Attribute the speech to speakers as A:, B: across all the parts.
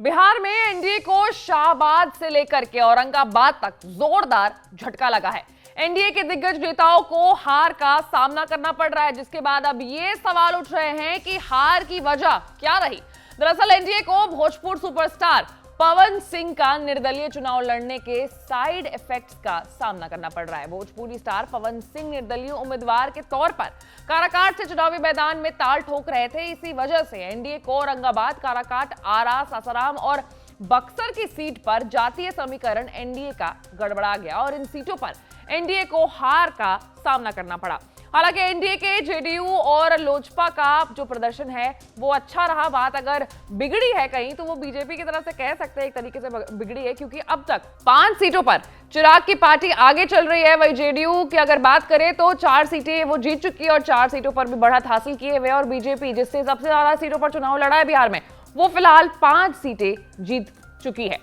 A: बिहार में एनडीए को शाहबाद से लेकर के औरंगाबाद तक जोरदार झटका लगा है। एनडीए के दिग्गज नेताओं को हार का सामना करना पड़ रहा है, जिसके बाद अब ये सवाल उठ रहे हैं कि हार की वजह क्या रही। दरअसल एनडीए को भोजपुर सुपरस्टार पवन सिंह का निर्दलीय चुनाव लड़ने के साइड इफेक्ट्स का सामना करना पड़ रहा है। भोजपुरी स्टार पवन सिंह निर्दलीय उम्मीदवार के तौर पर काराकाट से चुनावी मैदान में ताल ठोक रहे थे। इसी वजह से एनडीए को औरंगाबाद, काराकाट, आरा, सासाराम और बक्सर की सीट पर जातीय समीकरण एनडीए का गड़बड़ा गया और इन सीटों पर एनडीए को हार का सामना करना पड़ा। हालांकि एनडीए के जेडीयू और लोजपा का जो प्रदर्शन है वो अच्छा रहा। बात अगर बिगड़ी है कहीं तो वो बीजेपी की तरफ से कह सकते हैं एक तरीके से बिगड़ी है, क्योंकि अब तक 5 सीटों पर चिराग की पार्टी आगे चल रही है। वही जेडीयू की अगर बात करें तो 4 सीटें वो जीत चुकी है और 4 सीटों पर भी बढ़त हासिल किए हुए। और बीजेपी जिससे सबसे ज्यादा सीटों पर चुनाव लड़ा है बिहार में, वो फिलहाल 5 सीटें जीत चुकी है।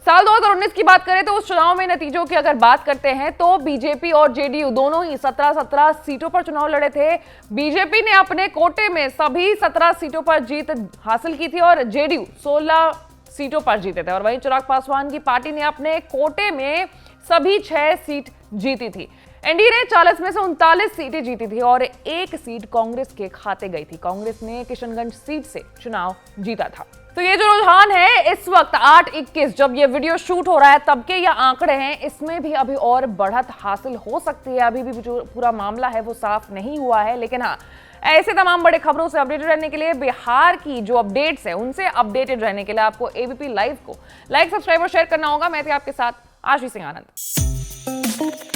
A: साल 2019 की बात करें तो उस चुनाव में नतीजों की अगर बात करते हैं तो बीजेपी और जेडीयू दोनों ही 17 सीटों पर चुनाव लड़े थे। बीजेपी ने अपने कोटे में सभी 17 सीटों पर जीत हासिल की थी और जेडीयू 16 सीटों पर जीते थे। और वहीं चिराग पासवान की पार्टी ने अपने कोटे में सभी 6 सीट जीती थी। एनडीए ने 40 में से 39 सीटें जीती थी और 1 सीट कांग्रेस के खाते गई थी। कांग्रेस ने किशनगंज सीट से चुनाव जीता था। तो ये जो रुझान है इस वक्त 8:21 जब ये वीडियो शूट हो रहा है तब के ये आंकड़े हैं, इसमें भी अभी और बढ़त हासिल हो सकती है। अभी भी जो पूरा मामला है वो साफ नहीं हुआ है, लेकिन हाँ, ऐसे तमाम बड़े खबरों से अपडेटेड रहने के लिए, बिहार की जो अपडेट्स है उनसे अपडेटेड रहने के लिए आपको एबीपी लाइव को लाइक, सब्सक्राइब और शेयर करना होगा। मैं थी आपके साथ आशीष सिंह आनंद।